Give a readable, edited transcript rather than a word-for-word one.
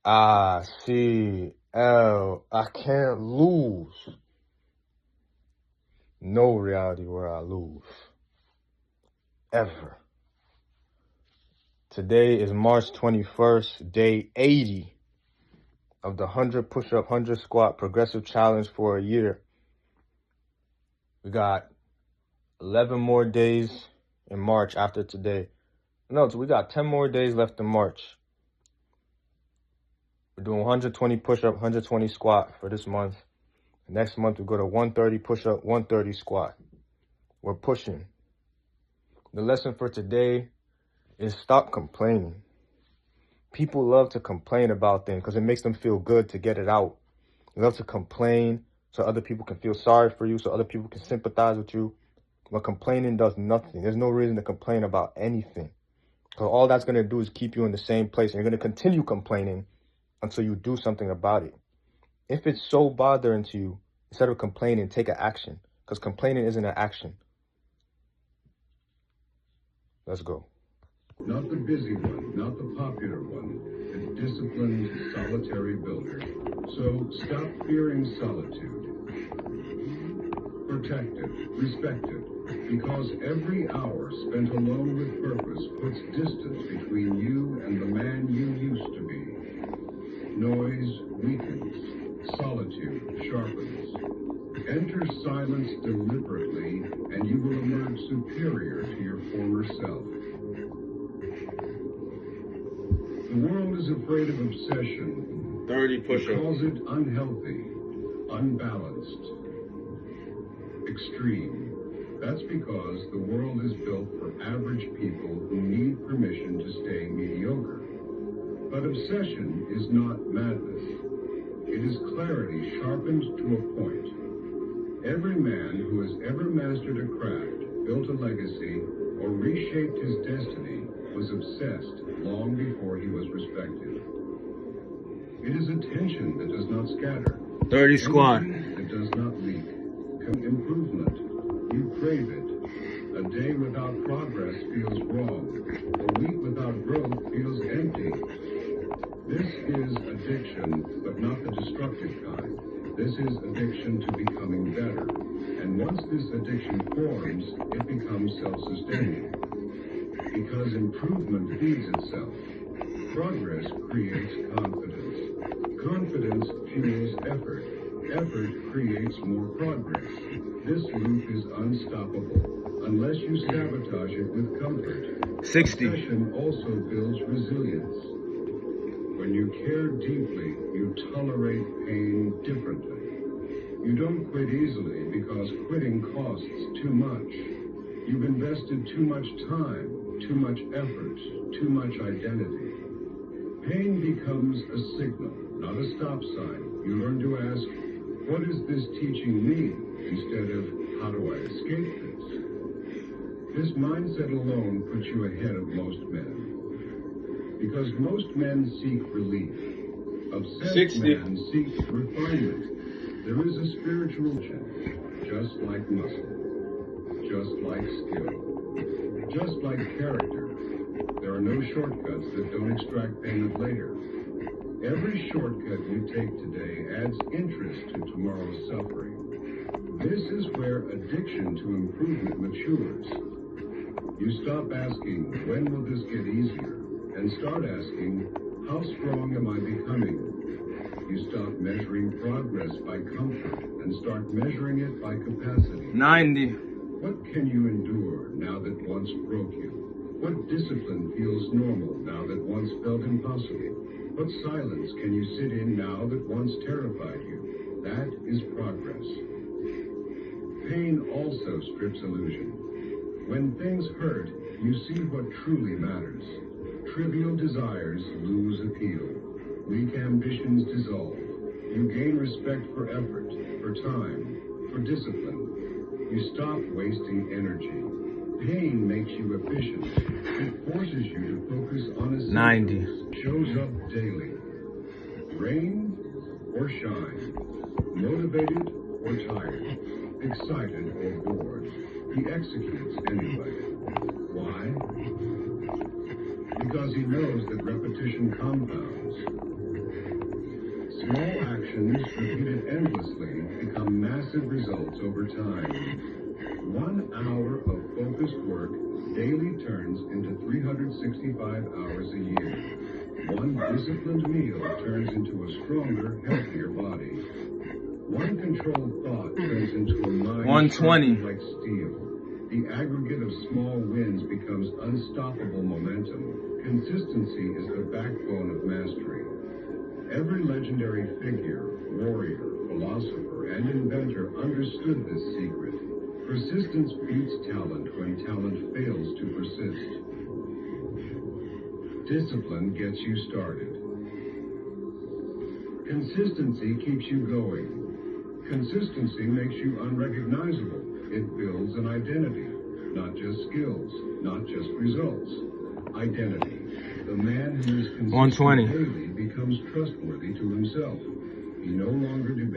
icLAAo. I can't lose. No reality where I lose. Ever. Today is March 21st, day 80 of the 100 push-up, 100 squat progressive challenge for a year. We got 11 more days in March after today. No, we got 10 more days left in March. We're doing 120 push-up, 120 squat for this month. Next month, we go to 130 push-up, 130 squat. We're pushing. The lesson for today is stop complaining. People love to complain about things because it makes them feel good to get it out. They love to complain so other people can feel sorry for you, so other people can sympathize with you. But complaining does nothing. There's no reason to complain about anything. Because all that's going to do is keep you in the same place. And you're going to continue complaining until you do something about it. If it's so bothering to you, instead of complaining, take an action. Because complaining isn't an action. Let's go. Not the busy one, not the popular one, the disciplined, solitary builder. So stop fearing solitude. Protect it, respect it, because every hour spent alone with purpose puts distance between you and the man you used to be. Noise weakens, solitude sharpens. Enter silence deliberately, and you will emerge superior to your former self. The world is afraid of obsession. 30 push-ups. It calls it unhealthy, unbalanced, extreme. That's because the world is built for average people who need permission to stay mediocre. But obsession is not madness. It is clarity sharpened to a point. Every man who has ever mastered a craft, built a legacy, or reshaped his destiny was obsessed long before he was respected. It is attention that does not scatter. 30 squat. That does not leak. Improvement. You crave it. A day without progress feels wrong. A week without growth feels empty. This is addiction, but not the destructive kind. This is addiction to becoming better. And once this addiction forms, it becomes self-sustaining. Because improvement feeds itself. Progress creates confidence. Confidence fuels effort. Effort creates more progress. This loop is unstoppable unless you sabotage it with comfort. 60. Obsession also builds resilience. When you care deeply, you tolerate pain differently. You don't quit easily because quitting costs too much. You've invested too much time, too much effort, too much identity. Pain becomes a signal, not a stop sign. You learn to ask, what is this teaching me? Instead of, how do I escape this? This mindset alone puts you ahead of most men. Because most men seek relief. Obsessed 60. men seek refinement. There is a spiritual change, just like muscle, just like skill, just like character. There are no shortcuts that don't extract payment later. Every shortcut you take today adds interest to tomorrow's suffering. This is where addiction to improvement matures. You stop asking, when will this get easier? And start asking, how strong am I becoming? You stop measuring progress by comfort and start measuring it by capacity. 90. What can you endure now that once broke you? What discipline feels normal now that once felt impossible? What silence can you sit in now that once terrified you? That is progress. Pain also strips illusion. When things hurt, you see what truly matters. Trivial desires lose appeal. Weak ambitions dissolve. You gain respect for effort, for time, for discipline. You stop wasting energy. Pain makes you efficient. It forces you to focus on essentials. 90. Shows up daily. Rain or shine. Motivated or tired. Excited or bored. He executes anyway. Why? Because he knows that repetition compounds. Small actions repeated endlessly become massive results over time. 1 hour of focused work daily turns into 365 hours a year. One disciplined meal turns into a stronger, healthier body. One controlled thought turns into a mind 120. sharpened like steel. The aggregate of small wins becomes unstoppable momentum. Consistency is the backbone of mastery. Every legendary figure, warrior, philosopher, and inventor understood this secret. Persistence beats talent when talent fails to persist. Discipline gets you started. Consistency keeps you going. Consistency makes you unrecognizable. It builds an identity, not just skills, not just results. Identity. The man who is consistent 120. daily becomes trustworthy to himself. He no longer debates